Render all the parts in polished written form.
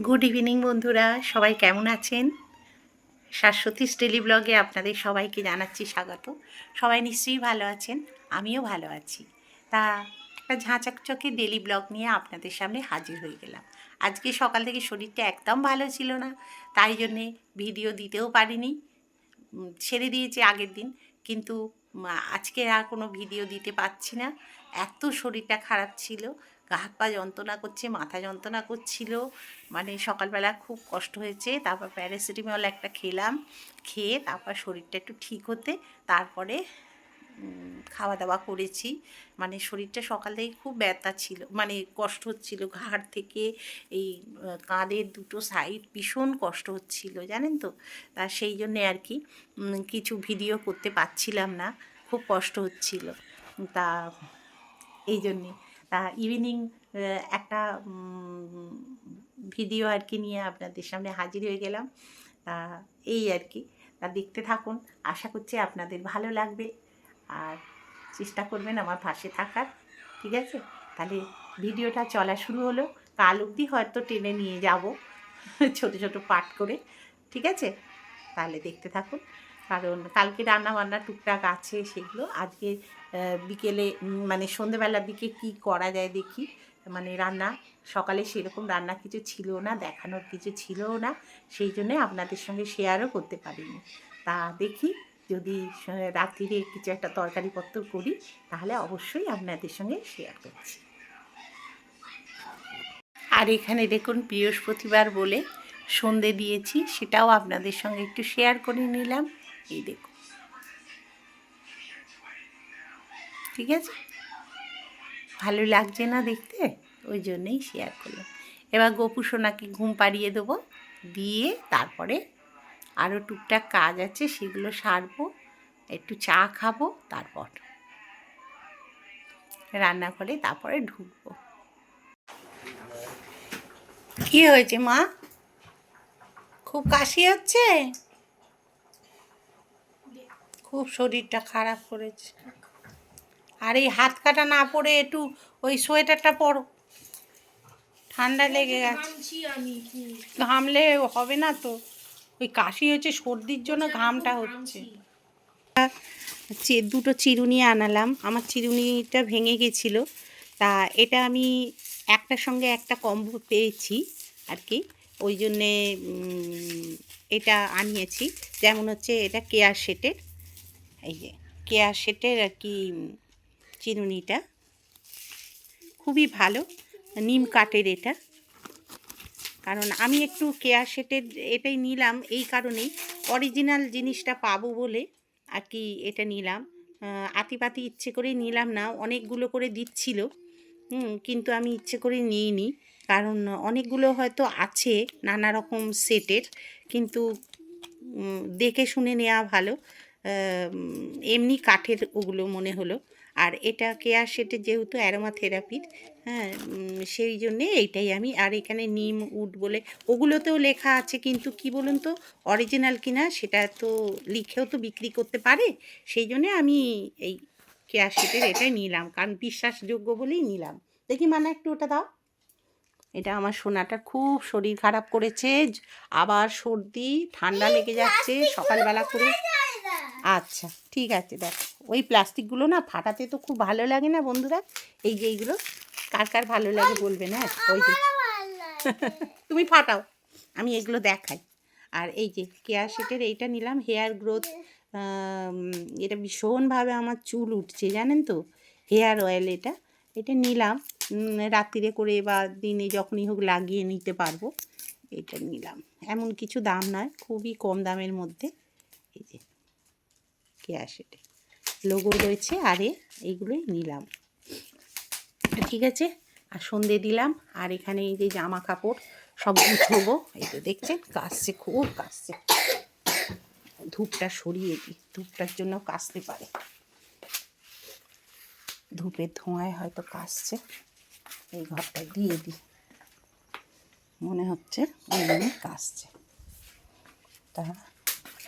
Good evening বন্ধুরা, সবাই কেমন আছেন? শাশ্বতীস ডেলি ব্লগে আপনাদের সবাইকে জানাচ্ছি স্বাগত। সবাই নিশ্চয়ই ভালো আছেন, আমিও ভালো আছি। তা একটা ঝাঁচকচকে ডেলি ব্লগ নিয়ে আপনাদের সামনে হাজির হয়ে গেলাম। আজকে সকাল থেকে শরীরটা একদম ভালো ছিল না, তাই জন্যে ভিডিও দিতেও পারিনি, ছেড়ে দিয়েছি আগের দিন। কিন্তু আজকে আর কোনো ভিডিও দিতে পারছি না, এত শরীরটা খারাপ ছিল। গা হাত পা যন্ত্রণা করছে, মাথা যন্ত্রণা করছিল, মানে সকালবেলা খুব কষ্ট হয়েছে। তারপর প্যারাসিটামল একটা খেলাম, খেয়ে তারপর শরীরটা একটু ঠিক হতে তারপরে খাওয়া দাওয়া করেছি। মানে শরীরটা সকাল থেকে খুব ব্যথা ছিল, মানে কষ্ট হচ্ছিল ঘাড় থেকে এই কাঁধের দুটো সাইড ভীষণ কষ্ট হচ্ছিল, জানেন তো। তা সেই জন্যে আর কি কিছু ভিডিও করতে পারছিলাম না, খুব কষ্ট হচ্ছিল। তা এই জন্যে তা ইভিনিং একটা ভিডিও আর কি নিয়ে আপনাদের সামনে হাজির হয়ে গেলাম। তা এই আর কি, তা দেখতে থাকুন, আশা করছি আপনাদের ভালো লাগবে আর চেষ্টা করবেন আমার পাশে থাকার। ঠিক আছে, তাহলে ভিডিওটা চলা শুরু হলো। কাল অবধি হয়তো টেনে নিয়ে যাব ছোট ছোট পার্ট করে। ঠিক আছে, তাহলে দেখতে থাকুন। কারণ কালকে রান্না বান্না টুকটাক আছে, সেগুলো আজকে বিকেলে মানে সন্ধেবেলার দিকে কি করা যায় দেখি। মানে রান্না সকালে সেরকম রান্না কিছু ছিল না, দেখানোর কিছু ছিলও না, সেই জন্যে আপনাদের সঙ্গে শেয়ারও করতে পারিনি। তা দেখি যদি রাত্রিরে কিছু একটা তরকারিপত্র করি তাহলে অবশ্যই আপনাদের সঙ্গে শেয়ার করছি। আর এখানে দেখুন বৃহস্পতিবার বলে সন্ধে দিয়েছি, সেটাও আপনাদের সঙ্গে একটু শেয়ার করে নিলাম। এই দেখুন, ঠিক আছে, ভালো লাগছে না দেখতে, ওই জন্যেই শেয়ার করলাম। এবার গোপু সোনাকে ঘুম পাড়িয়ে দেবো, দিয়ে তারপরে আরও টুকটাক কাজ আছে সেগুলো সারবো, একটু চা খাবো, তারপর রান্নাঘরে তারপরে ঢুকবো। কি হয়েছে মা? খুব কাশি হচ্ছে, খুব শরীরটা খারাপ করেছে। আর এই হাত কাটা না পরে একটু ওই সোয়েটারটা পরো, ঠান্ডা লেগে গেছে। ঘামলে হবে না তো, ওই কাশি হচ্ছে, সর্দির জন্য ঘামটা হচ্ছে। দুটো চিরুনি আনালাম, আমার চিরুনিটা ভেঙে গেছিলো। তা এটা আমি একটার সঙ্গে একটা কম্বো পেয়েছি আর কি, ওই জন্যে এটা আনিয়েছি। যেমন হচ্ছে এটা কেয়ার সেটের, এই যে কেয়ার সেটের আর কি চিরুনিটা খুবই ভালো, নিম কাঠের এটা। কারণ আমি একটু কেয়ার সেটের এটাই নিলাম এই কারণেই, অরিজিনাল জিনিসটা পাবো বলে আর কি এটা নিলাম। আতিপাতি ইচ্ছে করে নিলাম না, অনেকগুলো করে দিচ্ছিল, কিন্তু আমি ইচ্ছে করে নিইনি। কারণ অনেকগুলো হয়তো আছে নানা রকম সেটের, কিন্তু দেখে শুনে নেওয়া ভালো। এমনি কাঠের ওগুলো মনে হলো। আর এটা কেয়ার সেটের যেহেতু অ্যারোমা থেরাপির, হ্যাঁ, সেই জন্যে এইটাই আমি। আর এখানে নিম উড বলে ওগুলোতেও লেখা আছে, কিন্তু কি বলুন তো অরিজিনাল কিনা সেটা তো লিখেও তো বিক্রি করতে পারে, সেই জন্যে আমি এই কেয়ার সেটের এটাই নিলাম, কারণ বিশ্বাসযোগ্য বলেই নিলাম। দেখি মানে একটু ওটা দাও। এটা আমার সোনাটা খুব শরীর খারাপ করেছে, আবার সর্দি ঠান্ডা লেগে যাচ্ছে সকালবেলা করে। আচ্ছা ঠিক আছে, দেখো ওই প্লাস্টিকগুলো না ফাটাতে তো খুব ভালো লাগে না বন্ধুরা, এই যে এইগুলো কার কার ভালো লাগে বলবে না। ওই যে তুমি ফাটাও, আমি এগুলো দেখাই। আর এই যে কেয়ার সেটের এইটা নিলাম, হেয়ার গ্রোথ। এটা ভীষণভাবে আমার চুল উঠছে জানেন তো, হেয়ার অয়েল এটা, এটা নিলাম রাত্রিরে করে বা দিনে যখনই হোক লাগিয়ে নিতে পারবো, এটা নিলাম। এমন কিছু দাম নয়, খুবই কম দামের মধ্যে। এই যে কেয়ার সেটে লোগো রয়েছে, আরে এইগুলোই নিলাম। ঠিক আছে, আর সন্ধে দিলাম। আর এখানে এই যে জামা কাপড় সব গুছবো, এই তো দেখছেন কাশছে, খুব কাশছে। ধূপটা সরিয়ে দিই, ধূপটার জন্য কাশতে পারে, ধূপের ধোঁয়ায় হয়তো কাশছে। এই ঘরটা দিয়ে দিই, মনে হচ্ছে ওই জন্য কাশছে। তা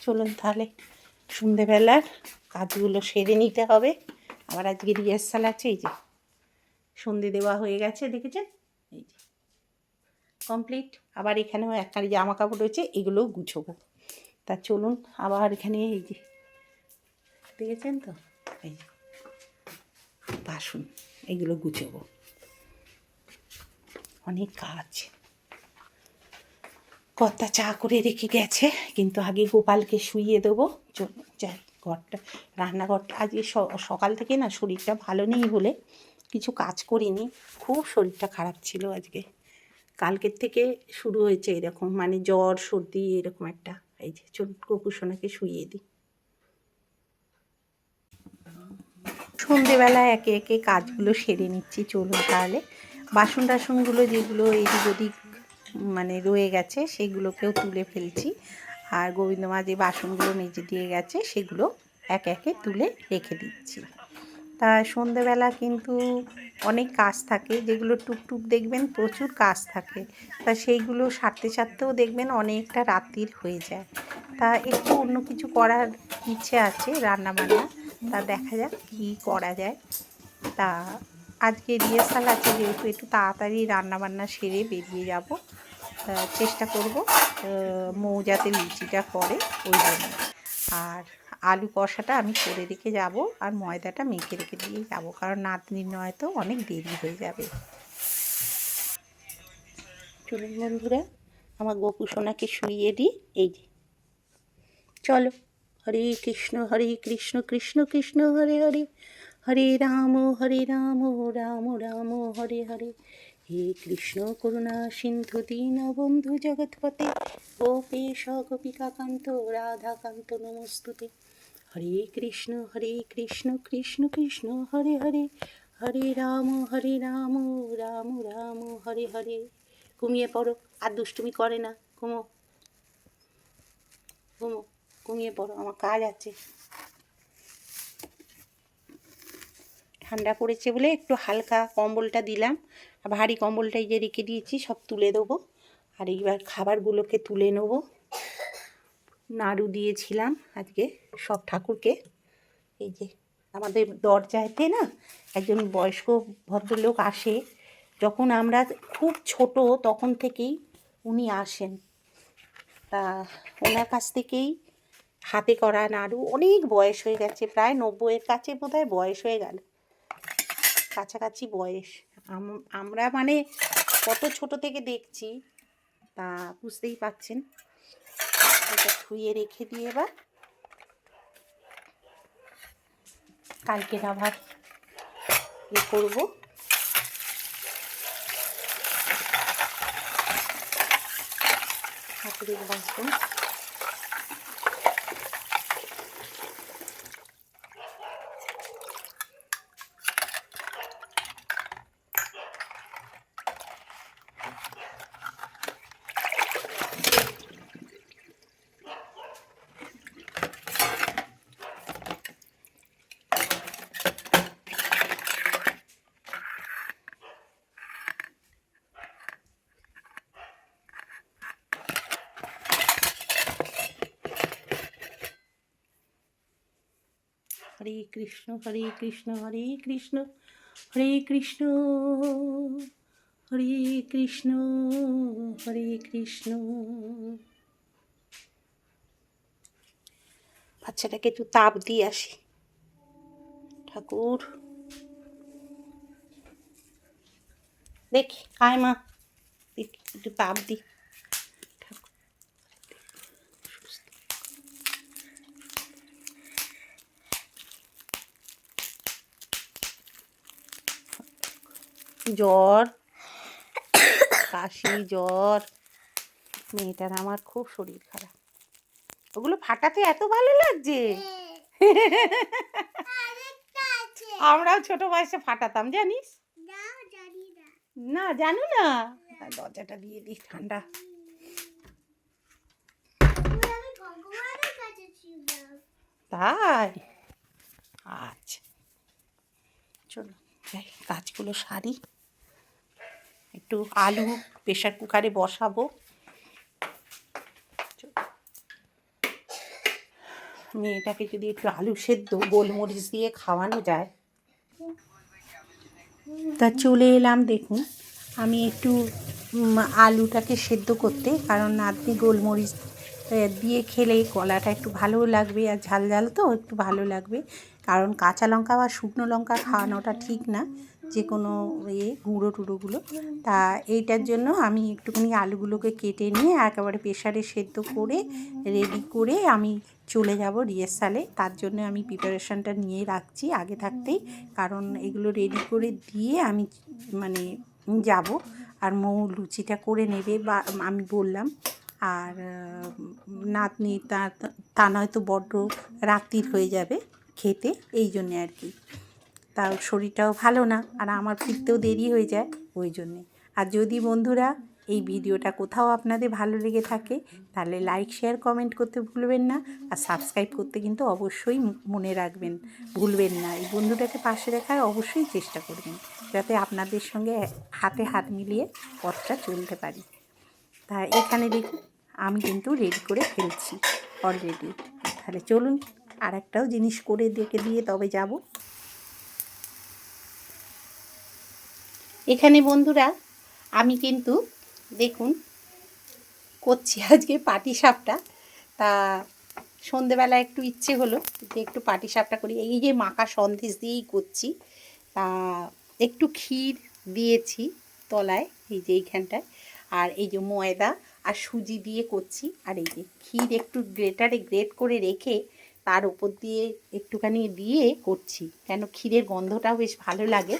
চলুন তাহলে সন্ধেবেলার কাজগুলো সেরে নিতে হবে, আবার আজকে রিহার্সাল আছে। এই যে সন্ধে দেওয়া হয়ে গেছে দেখেছেন, এই যে কমপ্লিট। আবার এখানেও একখানি জামা কাপড় রয়েছে, এগুলোও গুছোবো। তা চলুন, আবার এখানে এই যে দেখেছেন তো, এই যে বাসন, এগুলো গুছোবো, অনেক কাজ। কর্তা চা করে রেখে গেছে, কিন্তু আগে গোপালকে শুইয়ে দেবো। চলুন যাই, ঘরটা, রান্নাঘরটা। আজকে সকাল থেকে না শরীরটা ভালো নেই বলে কিছু কাজ করিনি, খুব শরীরটা খারাপ ছিল আজকে। কালকের থেকে শুরু হয়েছে এরকম, মানে জ্বর সর্দি এরকম একটা। এই যে চলুন গোপুসোনাকে শুইয়ে দিই। সন্ধেবেলা একে একে কাজগুলো সেরে নিচ্ছি। চলুন তাহলে, বাসন টাসনগুলো যেগুলো এদিক ওদিক মানে রয়ে গেছে সেগুলোকেও তুলে ফেলছি। আর গোবিন্দ মা যে বাসনগুলো মেজে দিয়ে গেছে সেগুলো একে একে তুলে রেখে দিচ্ছি। তা সন্ধেবেলা কিন্তু অনেক কাজ থাকে, যেগুলো টুকটুক দেখবেন প্রচুর কাজ থাকে, তা সেইগুলো সারতে সারতেও দেখবেন অনেকটা রাত্রির হয়ে যায়। তা একটু অন্য কিছু করার ইচ্ছে আছে, রান্না বান্না। তা দেখা যাক কী করা যায়। তা আজকে রিহার্সাল আছে যেহেতু, একটু তাড়াতাড়ি রান্নাবান্না সেরে বেরিয়ে যাব। চেষ্টা করব মৌ যাতে লুচিটা করে ওই জন্য। আর আলু কষাটা আমি করে রেখে যাব, আর ময়দাটা মেখে রেখে দিয়ে যাব, কারণ নাতনির নয়তো অনেক দেরি হয়ে যাবে। চলুন বন্ধুরা, আমার গোপু সোনাকে শুইয়ে দিই। এই যে চলো, হরে কৃষ্ণ কৃষ্ণ কৃষ্ণ হরে হরে, হরে রাম রাম রাম হরে হরে। হে কৃষ্ণ করুণা সিন্ধু দীনবন্ধু জগৎপতে, গোপেশ গোপিকাকান্ত রাধাকান্ত নমস্তুতে। হরে কৃষ্ণ কৃষ্ণ কৃষ্ণ হরে হরে, হরে রাম রাম রাম হরে হরে। ঘুমিয়ে পড়ো, আর দুষ্টুমি করে না, ঘুমো ঘুমো, ঘুমিয়ে পড়ো, আমার কাজ আছে। ঠান্ডা পড়েছে বলে একটু হালকা কম্বলটা দিলাম, আর ভারী কম্বলটাই যে রেখে দিয়েছি সব তুলে দেবো। আর এইবার খাবারগুলোকে তুলে নেবো। নাড়ু দিয়েছিলাম আজকে সব ঠাকুরকে। এই যে আমাদের দরজাতে না একজন বয়স্ক ভদ্রলোক আসে, যখন আমরা খুব ছোট তখন থেকেই উনি আসেন। তা ওনার কাছ থেকেই হাতে করা নাড়ু, অনেক বয়স হয়ে গেছে, প্রায় 90-এর কাছে বোধহয় বয়স হয়ে গেল, কাছাকাছি বয়স। আমরা মানে কত ছোট থেকে দেখছি, তা বুঝতেই পাচ্ছেন। এটা ধুয়ে রেখে দিয়ে এবার কালকের আবার করবো। ঠাকুরের বাসন হরে কৃষ্ণ হরে কৃষ্ণ হরে কৃষ্ণ হরে কৃষ্ণ হরে কৃষ্ণ। বাচ্চাটাকে একটু তাপ দিয়ে আসি। ঠাকুর দেখি, আয় মা, একটু তাপ দি। জ্বর, কাশি, জ্বর, মেয়েটার আমার খুব শরীর খারাপ। ওগুলো ফাটাতে এত ভালো লাগছে। আমরাও ছোট বয়সে ফাটাতাম, জানিস? না, জানো না। দরজাটা দিয়ে দিই, ঠান্ডা। তাই, আচ্ছা চলো যাই, কাজগুলো সারি। একটু আলু প্রেশার কুকারে বসাবো। মেয়েটাকে যদি একটু আলু সেদ্ধ গোলমরিচ দিয়ে খাওয়ানো যায়। তা চলে এলাম, দেখুন আমি একটু আলুটাকে সেদ্ধ করতে, কারণ নাতনি গোলমরিচ দিয়ে খেলে গলাটা একটু ভালোও লাগবে, আর ঝাল ঝাল তো একটু ভালো লাগবে। কারণ কাঁচা লঙ্কা বা শুকনো লঙ্কা খাওয়ানোটা ঠিক না, যে কোনো গুঁড়ো টুড়োগুলো। তা এইটার জন্য আমি একটুখানি আলুগুলোকে কেটে নিয়ে একেবারে প্রেশারে সেদ্ধ করে রেডি করে আমি চলে যাব রিহার্সালে। তার জন্য আমি প্রিপারেশানটা নিয়ে রাখছি আগে থাকতেই, কারণ এগুলো রেডি করে দিয়ে আমি মানে যাব। আর মৌ লুচিটা করে নেবে বা আমি বললাম। আর নাতনি তা নয়তো বড্ড রাত্রির হয়ে যাবে খেতে, এই জন্যে আর কি। তার শরীরটাও ভালো না, আর আমার ফিরতেও দেরি হয়ে যায় ওই জন্যে। আর যদি বন্ধুরা এই ভিডিওটা কোথাও আপনাদের ভালো লেগে থাকে, তাহলে লাইক শেয়ার কমেন্ট করতে ভুলবেন না, আর সাবস্ক্রাইব করতে কিন্তু অবশ্যই মনে রাখবেন, ভুলবেন না। এই বন্ধুটাকে পাশে রাখার অবশ্যই চেষ্টা করবেন, যাতে আপনাদের সঙ্গে হাতে হাত মিলিয়ে পথটা চলতে পারি। তা এখানে দেখুন আমি কিন্তু রেডি করে ফেলছি অলরেডি। তাহলে চলুন আর একটাও জিনিস করে দেখে দিয়ে তবে যাব। এখানে বন্ধুরা আমি কিন্তু দেখুন করছি আজকে পাটিসাপটা। তা সন্ধেবেলা একটু ইচ্ছে হলো যে একটু পাটিসাপটা করি, এই যে মাখা সন্দেশ দিয়েই করছি। তা একটু ক্ষীর দিয়েছি তলায়, এই যে এইখানটায়, আর এই যে ময়দা আর সুজি দিয়ে করছি। আর এই যে ক্ষীর একটু গ্রেটারে গ্রেট করে রেখে তার উপর দিয়ে একটুখানি দিয়ে করছি, কেন ক্ষীরের গন্ধটাও বেশ ভালো লাগে।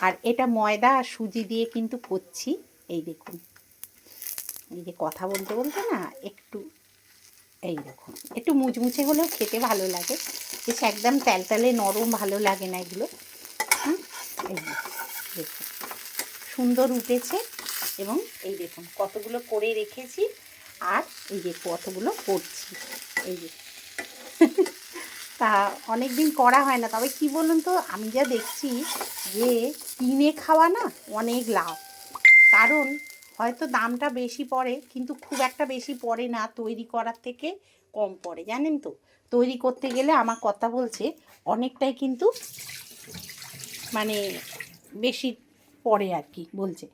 আর এটা ময়দা আর সুজি দিয়ে কিন্তু করছি। এই দেখুন, এই যে কথা বলতে বলতে না একটু এই দেখুন একটু মুচমুচে হলেও খেতে ভালো লাগে, বেশ একদম তেলতেলে নরম ভালো লাগে না এগুলো। এই দেখুন সুন্দর উঠেছে, এবং এই দেখুন কতগুলো করে রেখেছি, আর এই যে কতগুলো করছি। এই যে তা অনেক দিন করা হয় না, তবে কি বলুন তো, আমি যা দেখছি যে কিনে খাওয়া না অনেক লাভ। কারণ হয়তো দামটা বেশি পড়ে, কিন্তু খুব একটা বেশি পড়ে না, তৈরি করার থেকে কম পড়ে, জানেন তো। তৈরি করতে গেলে আমার কথা বলছে অনেকটাই কিন্তু মানে বেশি পড়ে আর কি বলছে,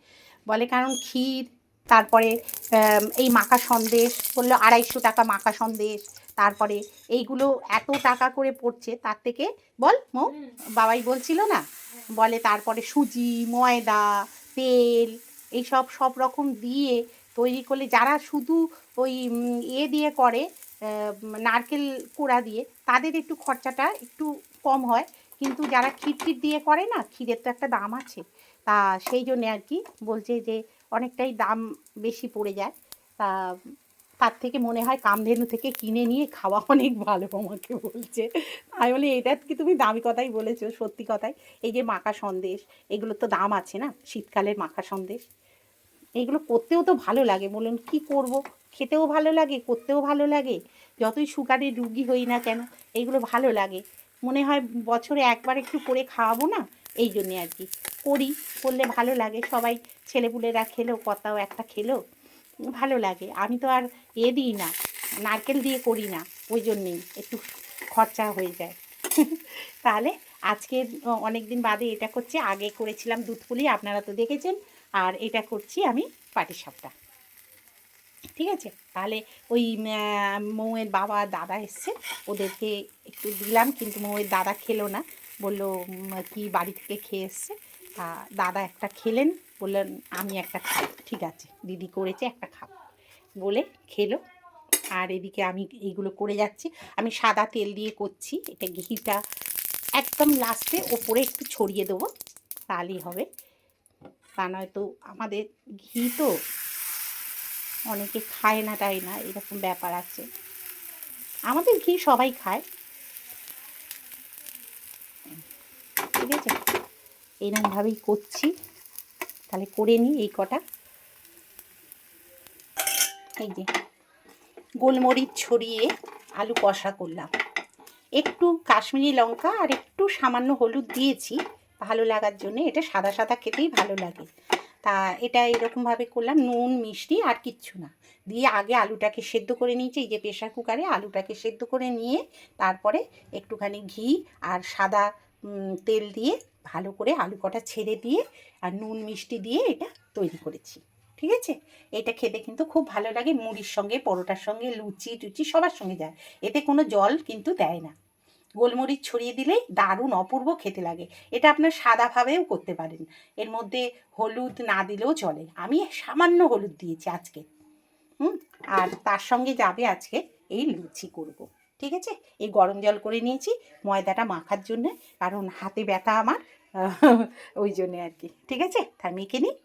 বলে কারণ ক্ষীর, তারপরে এই মাখা সন্দেশ বললো 250 টাকা মাখা সন্দেশ, তারপরে এইগুলো এত টাকা করে পড়ছে, তার থেকে বল মো বাবাই বলছিল না, বলে তারপরে সুজি ময়দা তেল এইসব সব রকম দিয়ে তৈরি করলে, যারা শুধু ওই দিয়ে করে নারকেল কোড়া দিয়ে, তাদের একটু খরচাটা একটু কম হয়। কিন্তু যারা ক্ষীর দিয়ে করে না, ক্ষীরের তো একটা দাম আছে, তা সেই জন্যে আর কি বলছে যে অনেকটাই দাম বেশি পড়ে যায়। তা তার থেকে মনে হয় কামধেনু থেকে কিনে নিয়ে খাওয়া অনেক ভালো, আমাকে বলছে। আমি বলি এটা কি তুমি দামি কথাই বলেছো, সত্যি কথাই। এই যে মাখা সন্দেশ, এগুলোর তো দাম আছে না, শীতকালের মাখা সন্দেশ, এইগুলো করতেও তো ভালো লাগে, বলুন কি করব, খেতেও ভালো লাগে, করতেও ভালো লাগে। যতই সুগারের রুগী হই না কেন, এইগুলো ভালো লাগে, মনে হয় বছরে একবার একটু করে খাওয়াবো না, এই জন্যে আর কি করি। করলে ভালো লাগে, সবাই ছেলেপুলেরা খেলো, কর্তাও একটা খেলো, ভালো লাগে। আমি তো আর দিই না, নারকেল দিয়ে করি না, ওই জন্যেই একটু খরচা হয়ে যায়। তাহলে আজকে অনেক দিন বাদে এটা করছি, আগে করেছিলাম দুধ পুলি, আপনারা তো দেখেছেন, আর এটা করছি আমি পাটিসাপটা। ঠিক আছে, তাহলে ওই মৌয়ের বাবা দাদা এসছে, ওদেরকে একটু দিলাম, কিন্তু মৌয়ের দাদা খেলো না, বললো কি বাড়ি থেকে খেয়ে এসছে। তা দাদা একটা খেলেন, বললেন আমি একটা খাই, ঠিক আছে দিদি করেছে একটা খাও বলে খেলো। আর এদিকে আমি এইগুলো করে যাচ্ছি, আমি সাদা তেল দিয়ে করছি, এটা ঘিটা একদম লাস্টে ওপরে একটু ছড়িয়ে দেবো, তাহলেই হবে। তা নয়তো আমাদের ঘি তো অনেকে খায় না তাই না, এরকম ব্যাপার আছে। আমাদের ঘি সবাই খায়, ঠিক আছে। এরকমভাবেই করছি, তাহলে করে নিই এই কটা। এই যে গোলমরিচ ছড়িয়ে আলু কষা করলাম, একটু কাশ্মীরি লঙ্কা আর একটু সামান্য হলুদ দিয়েছি ভালো লাগার জন্য, এটা সাদা সাদা খেতেই ভালো লাগে। তা এটা এরকমভাবে করলাম, নুন মিষ্টি আর কিচ্ছু না দিয়ে আগে আলুটাকে সেদ্ধ করে নিয়েছি, এই যে প্রেশার কুকারে আলুটাকে সেদ্ধ করে নিয়ে তারপরে একটুখানি ঘি আর সাদা তেল দিয়ে ভালো করে আলু কটা ছেড়ে দিয়ে আর নুন মিষ্টি দিয়ে এটা তৈরি করেছি। ঠিক আছে, এটা খেতে কিন্তু খুব ভালো লাগে, মুড়ির সঙ্গে, পরোটার সঙ্গে, লুচি টুচি সবার সঙ্গে যায়। এতে কোনো জল কিন্তু দেয় না। গোলমরিচ ছড়িয়ে দিলেই দারুণ অপূর্ব খেতে লাগে। এটা আপনার সাদাভাবেও করতে পারেন, এর মধ্যে হলুদ না দিলেও চলে। আমি সামান্য হলুদ দিয়েছি আজকে। আর তার সঙ্গে যাবে আজকে এই লুচি করব। ঠিক আছে, এই গরম জল করে নিয়েছি ময়দাটা মাখার জন্যে, কারণ হাতে ব্যথা আমার, ওই জন্যে আর কি। ঠিক আছে, তা মেখে নিই।